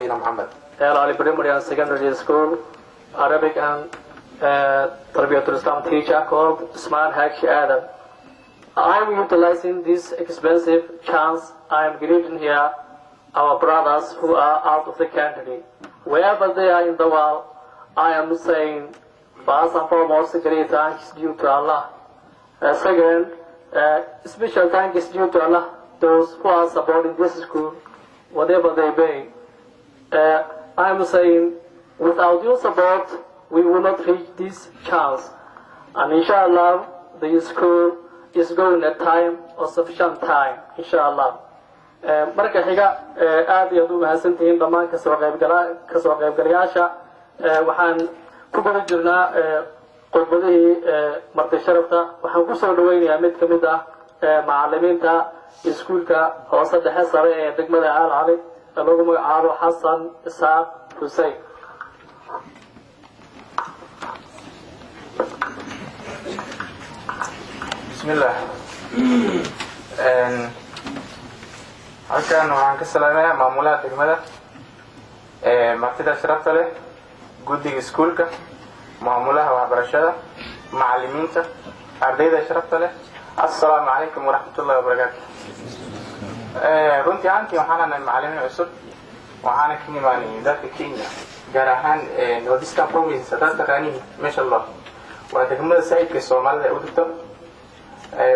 محمد. Ali Primary and Secondary School, Arabic and Tarbiyatul Islam teacher called Usman Hakshi Adam. I am utilizing this expensive chance. I am greeting here our brothers who are out of the country. Wherever they are in the world, I am saying, first and foremost, great thanks due to Allah. Second, special thanks due to Allah, those who are supporting this school, whatever they may. I am saying, without your support, we will not reach this chance. And inshallah, the school is going at time or sufficient time, inshallah. marka xiga aad iyo aad u mahadsantihiin dhammaan kasoo qaybgalayaasha waxaan ku guda jirnaa qodbadihii marti sharafta waxaan ku soo dhaweynayaa mid ka mid ah macallimiinta iskuulka hoose dhexe sare ee degmada Caalcali ee lagu magacaabo Xasan Isaaq Xuseen. bismillah. halkan waxaan ka salaamayaa maamulaha degmada martida sharafta leh guddiga iskuulka maamulaha waxbarashada macallimiinta ardayda sharafta leh assalaamu calaykum waraxmatullahi wabarakaatu. runtii aantii waxaan nahay macallimiin cusub waxaana ka imaanay dalka Kenya gaar ahaan Northeastern Province haddaad taqaaniin masha Allah waa degmada sayidka Soomaalida u dhigto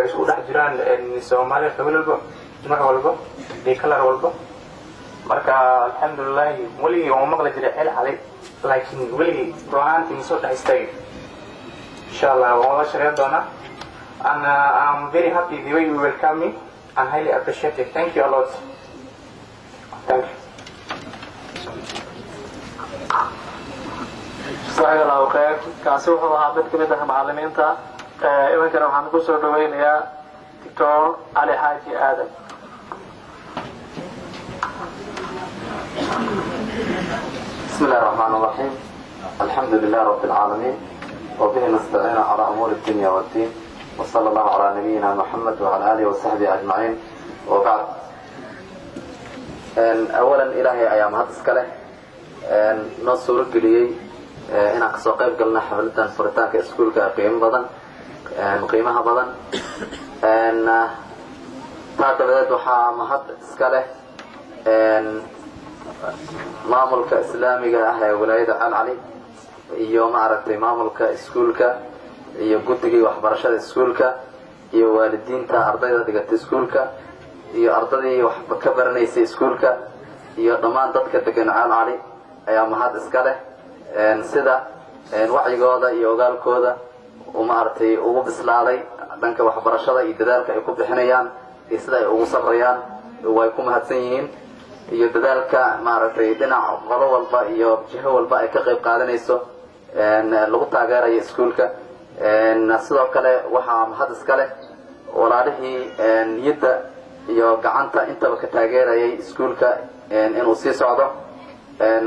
isku dhex jiraan Soomaaliya qabiil walba magac walba kalar walba marka alxamdulillah weligii waan maqli jiray ceel calay laakiin weligii ruuxaantii soo dhaxistay insha Allah waan la shaqeyn doonaa and I'm very happy the way you welcome me and highly appreciate it. Thank you a lot. Thank you. صحيح الله خير كاسو هو عبد كمية معلمينتا إذا كانوا عندكم سؤال وين يا دكتور علي حاجي آدم. بسم الله الرحمن الرحيم. الحمد لله رب العالمين وبه نستعين على أمور الدنيا والدين وصلى الله على نبينا محمد وعلى آله وصحبه أجمعين وبعد. أولا إلهي أيام هاتسكاله نصور قليي إن أقصى قيب قلنا حفلتان فرتان كإسكول كقيم بدن قيمها بدن أن هذا بدأت وحا مهاتسكاله maamulka islaamiga ah ee wilaayada Caalcali iyo maaragtay maamulka iskuulka iyo guddiga waxbarashada iskuulka iyo waalidiinta ardayda dhigata iskuulka iyo ardadii wax ka baranaysa iskuulka iyo dhammaan dadka degan Caalcali ayaa mahad iska leh sida wacigooda iyo ogaalkooda oo maaragtay ugu bislaaday dhanka waxbarashada iyo dadaalka ay ku bixinayaan iyo sida ay ugu sabrayaan way ku mahadsan yihiin iyo dadaalka maaragtay dhinac qolo walba iyo jiho walba ay ka qayb qaadanayso lagu taageerayo iskuulka sidoo kale waxaa mahad iska leh walaalihii niyadda iyo gacanta intaba ka taageerayay iskuulka inuu sii socdo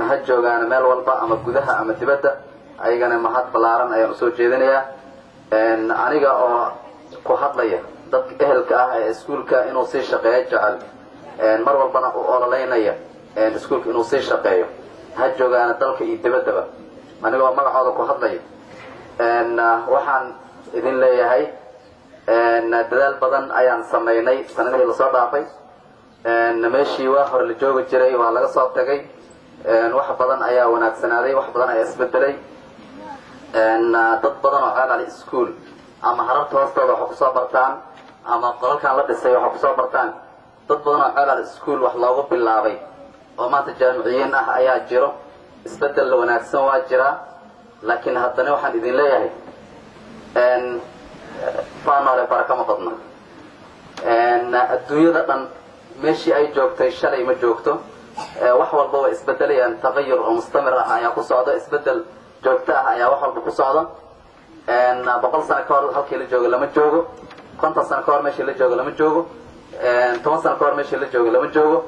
ha joogaan meel walba ama gudaha ama dibadda ayagana mahad ballaaran ayaan usoo jeedinayaa aniga oo ku hadlaya dadka ehelka ah ee iskuulka inuu sii shaqeeyo jecel mar walbana u ololeynaya iskuulka inuu sii shaqeeyo ha joogaana dalka iyo dibaddaba anigoo magacooda ku hadlaya waxaan idin leeyahay dadaal badan ayaan samaynay sanadihii lasoo dhaafay meeshii waa hore la joogi jiray waa laga soo tagay wax badan ayaa wanaagsanaaday wax badan ayaa isbedelay dad badan oo Caalcali iskuul ama hararta hoostooda waxa kusoo bartaan ama qolalkan la dhisay waxa kusoo bartaan dad badan oo Caalcali iskuul wax loogu bilaabay oo maanta jaamiciyiin ah ayaa jiro isbedel wanaagsan waa jira laakiin haddana waxaan idin leeyahay faanole baraka ma badna adduunyada dhan meeshii ay joogtay shalay ma joogto wax walba way isbedelayaan taqayur oo mustamir ah ayaa ku socda isbedel joogto ah ayaa wax walba ku socda 100 sano ka hor halkii la joogo lama joogo 50 sano ka hor meeshii la joogo lama joogo 10 sano ka hor meeshii la joogo lama joogo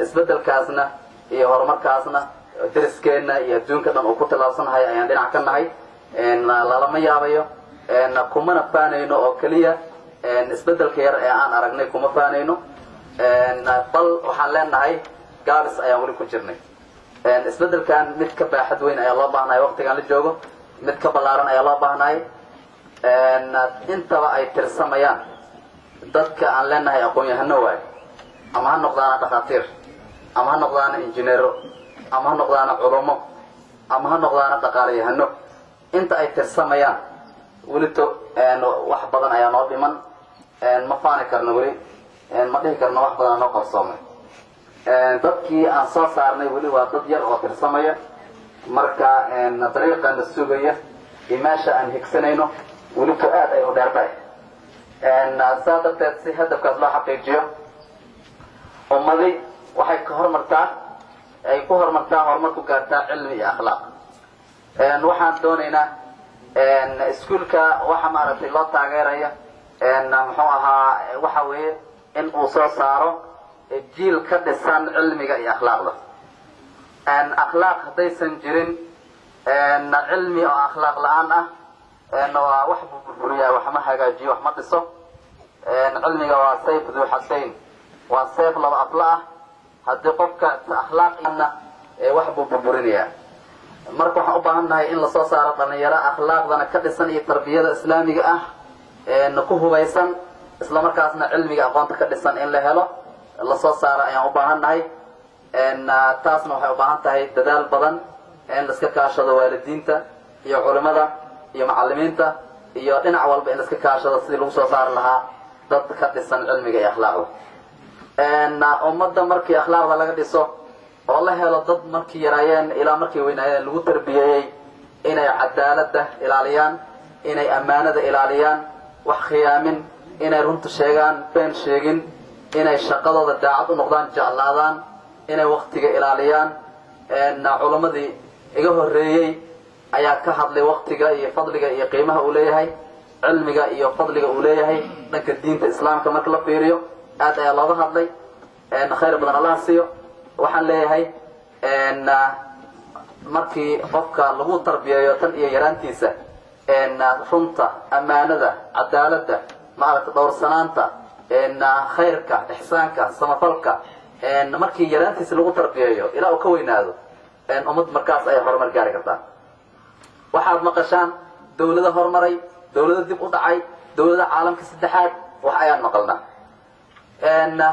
isbedelkaasna iyo horumarkaasna dariskeenna iyo adduunka dhan oo ku talaabsanahay ayaan dhinac ka nahay lalama yaabayo kumana faanayno oo keliya isbedelka yar ee aan aragnay kuma faanayno bal waxaan leenahay gaabis ayaan weli ku jirnay isbedelkan mid ka baaxad weyn ayaa loo baahnay waqtigan la joogo mid ka ballaaran ayaa loo baahnay intaba ay tirsamayaan dadka aan leenahay aqoon-yahano waayo ama ha noqdaana dhakhaatiir ama ha noqdaana injineero ama ha noqdaana culumo ama ha noqdaana dhaqaalayahano inta ay tirsamayaan welito wax badan ayaa noo dhiman ma faani karno weli ma dhihi karno wax badan noo qarsoomay dadkii aan soo saarnay weli waa dad yar oo tirsamaya marka dariiqa la sugaya iyo meesha aan higsanayno welito aad ay u dheertahay saa darteed si hadafkaas loo xaqiijiyo ummadi waxay ka hormartaa ay ku horumartaa horumar ku gaartaa cilmi iyo akhlaaq waxaan doonaynaa iskuulka waxa maaragtay loo taageeraya muxuu ahaa waxa weeye in uu soo saaro jiil ka dhisan cilmiga iyo akhlaaqda akhlaaq haddaysan jirin cilmi oo akhlaaq la-aan ah waa wax burburiyaa wax ma hagaajiyo wax ma dhiso cilmiga waa sayf duu xasayn waa seef laba afla ah haddii qofka akhlaaqna wax buu burburinayaa marka waxaan u baahan nahay in lasoo saaro dhalinyaro akhlaaqdana ka dhisan iyo tarbiyada islaamiga ah ku hubaysan isla markaasna cilmiga aqoonta ka dhisan in la helo lasoo saaro ayaan u baahan nahay taasna waxay u baahan tahay dadaal badan in laiska kaashado waalidiinta iyo culimada iyo macalimiinta iyo dhinac walba in laiska kaashado sidii lagu soo saari lahaa dad ka dhisan cilmiga iyo akhlaaqda ummadda markii akhlaaqda laga dhiso oo la helo dad markii yaraayeen ilaa markay weynaayeen lagu tarbiyeeyey inay cadaalada ilaaliyaan inay ammaanada ilaaliyaan wax khiyaamin inay runta sheegaan been sheegin inay shaqadooda daacad u noqdaan jeclaadaan inay waktiga ilaaliyaan culamadii iga horeeyey ayaa ka hadlay waktiga iyo fadliga iyo qiimaha uu leeyahay cilmiga iyo fadliga uu leeyahay dhanka diinta islaamka marka la fiiriyo aad ayaa looga hadlay khayr badan allah siiyo waxaan leeyahay markii qofka lagu tarbiyeeyo tan iyo yaraantiisa runta ammaanada cadaalada maaragta dhowrsanaanta khayrka ixsaanka samafalka markii yaraantiisa lagu tarbiyeeyo ilaa uu ka weynaado ummad markaas ayay horumar gaari kartaa waxaad maqashaan dawlada horumaray dawlada dib u dhacay dawlada caalamka saddexaad wax ayaan maqalnaa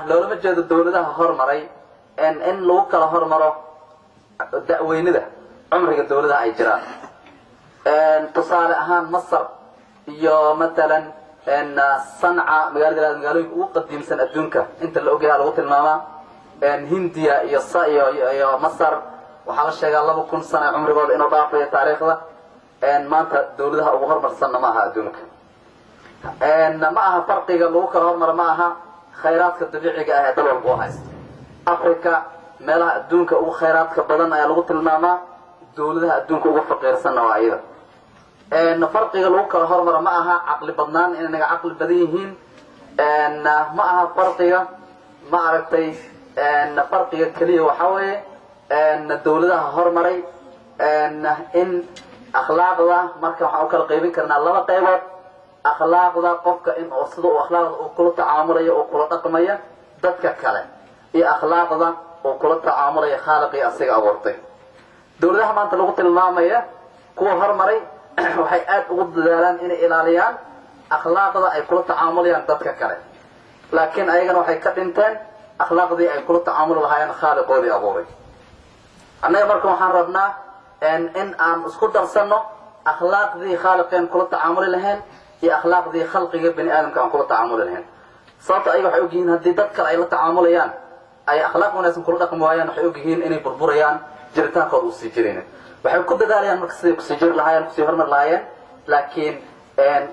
loolama jeedo dawladaha hormaray in lagu kala hormaro da'weynida cumriga dawladaha ay jiraan tusaale ahaan masar iyo matalan sanca magaalooyinka ugu qadiimsan adduunka inta la ogyahaa lagu tilmaamaa hindiya iyo masar waxaa la sheegaa 2000 sano cumrigooda inuu dhaafayo taariikhda maanta dawladaha ugu horumarsanna ma aha adduunka ma aha farqiga lagu kala hormaro ma aha khayraadka dabiiciga ah ee dal walba u haysta africa meelaha adduunka ugu khayraadka badan ayaa lagu tilmaamaa dawladaha adduunka ugu faqiirsanna waa iyada farqiga lagu kala hormaro ma aha caqli badnaan inay naga caqli badan yihiin ma aha farqiga ma aragtay farqiga keliya waxaa weeye dawladaha hormaray in akhlaaqda marka waxaan u kala qaybin karnaa laba qaybood akhlaaqda qofka in sida uu akhlaaqda uu kula tacaamulayo oo kula dhaqmaya dadka kale iyo akhlaaqda uu kula tacaamulayo khaaliqii asiga abuurtay dawladaha maanta lagu tilmaamaya kuwa hormaray waxay aad ugu dadaalaan inay ilaaliyaan akhlaaqda ay kula tacaamulayaan dadka kale laakiin ayagana waxay ka dhinteen akhlaaqdii ay kula tacaamuli lahaayeen khaaliqoodii abuuray annaga marka waxaan rabnaa in aan isku darsanno akhlaaqdii khaaliqeen kula tacaamuli lahayn iyo akhlaaqdii khalqiga bani aadamka aan kula tacaamuli lahayn sababta ayaga waxay ogyihiin haddii dad kale ay la tacaamulayaan ay akhlaaq wanaagsan kula dhaqmi waayaan waxay ogyihiin inay burburayaan jiritaankooda usii jiraynin waxay ku dadaalayaan marka siday kusii jiri lahaayeen kusii hormar lahaayeen laakiin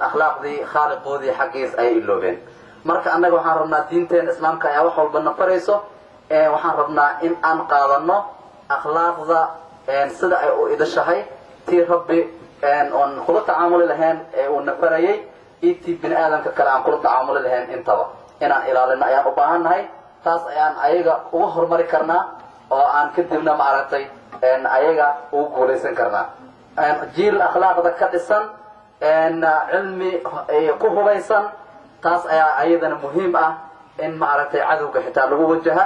akhlaaqdii khaaliqoodii xaggiis ayay iloobeen marka annaga waxaan rabnaa diinteena islaamka ayaa wax walba nafarayso waxaan rabnaa in aan qaadano akhlaaqda sida ay u idashahay tii rabbi oon kula tacaamuli lahayn ee uu nafarayay iyo tii bini aadamka kale aan kula tacaamuli lahayn intaba inaan ilaalino ayaan u baahan nahay taas ayaan ayaga uga horumari karnaa oo aan kadibna maaragtay ayaga ugu guulaysan karnaa jiil akhlaaqda ka dhisan cilmi ku hubaysan taas ayaa ayadana muhiim ah in maaragtay cadowga xitaa lagu wajaha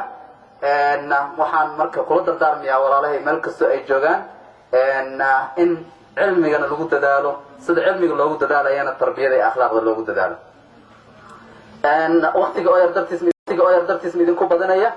waxaan marka kula dardaarmayaa walaalahay meel kastoo ay joogaan in cilmigana lagu dadaalo sida cilmiga loogu dadaalayana tarbiyada iyo akhlaaqda loogu dadaalo waqtiga oo yar dartiis idinku badanaya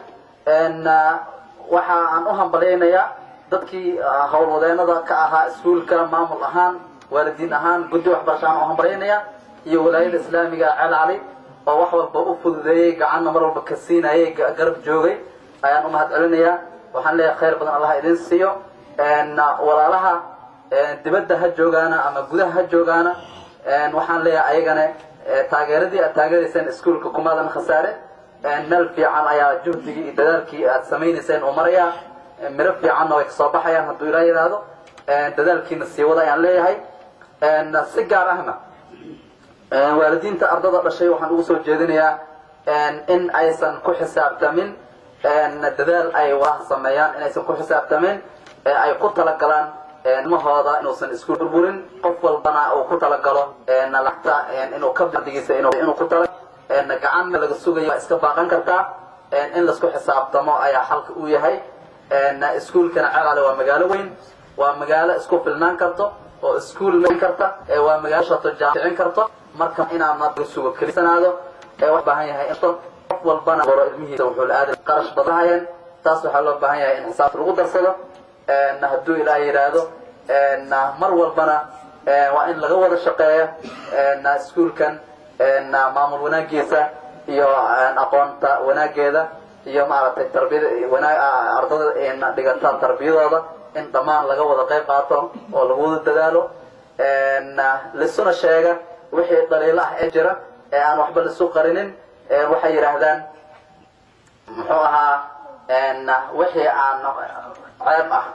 waxa aan u hambaleynayaa dadkii howlwadeenada ka ahaa iskuulka maamul ahaan waalidiin ahaan guddi waxbarasho aan u hambalyeynaya iyo walaayada islaamiga Ceel Cali oo wax walba u fududeeyay gacanna mar walba ka siinayay garab joogay ayaan u mahad celinayaa waxaan leeyahay khayr badan Allah idin siiyo walaalaha dibadda ha joogaana ama gudaha ha joogaana waxaan leeyahay ayagana taageeradii aad taageerayseen iskuulka kumaadan khasaare meel fiican ayaa juhdigii iyo dadaalkii aad samaynayseen oo maraya miro fiicanna way kasoo baxayaan hadduu ilaa yidhaahdo dadaalkiina sii wada ayaan leeyahay si gaar ahna waalidiinta ardada dhashay waxaan ugu soo jeedinayaa in aysan ku xisaabtamin dadaal ay wax sameeyaan in aysan ku xisaabtamin ay ku talagalaan ilmahooda inuusan isku burburin qof walbana uu ku talagalo lacagta inuu ka badigiisa inuu ku tala gacan laga sugayo iska baaqan kartaa in la isku xisaabtamo ayaa xalka u yahay iskuulkana Ceel Cali waa magaalo weyn waa magaalo isku filnaan karto oo iskuul meel karta waa magaalo shaqo jaamicin karto marka inaan ma sugo kalisanaado wax baahan yahay qof walbana baro ilmihiisa wuxuu aad qarash badahayeen taas waxa loo baahan yahay in xisaab lagu darsado hadduu ilaahay yiraahdo mar walbana waa in laga wada shaqeeyo iskuulkan maamul wanaagiisa iyo aqoonta wanaageeda iyo maaragtay tarbiyada ardada dhigata tarbiyadooda in dhammaan laga wada qayb qaato oo lagu wada dadaalo lisuna sheega wixii dhaliilo ah ee jira ee aan waxba lisu qarinin waxay yiraahdaan muxuu ahaa wixii aan ceeb ah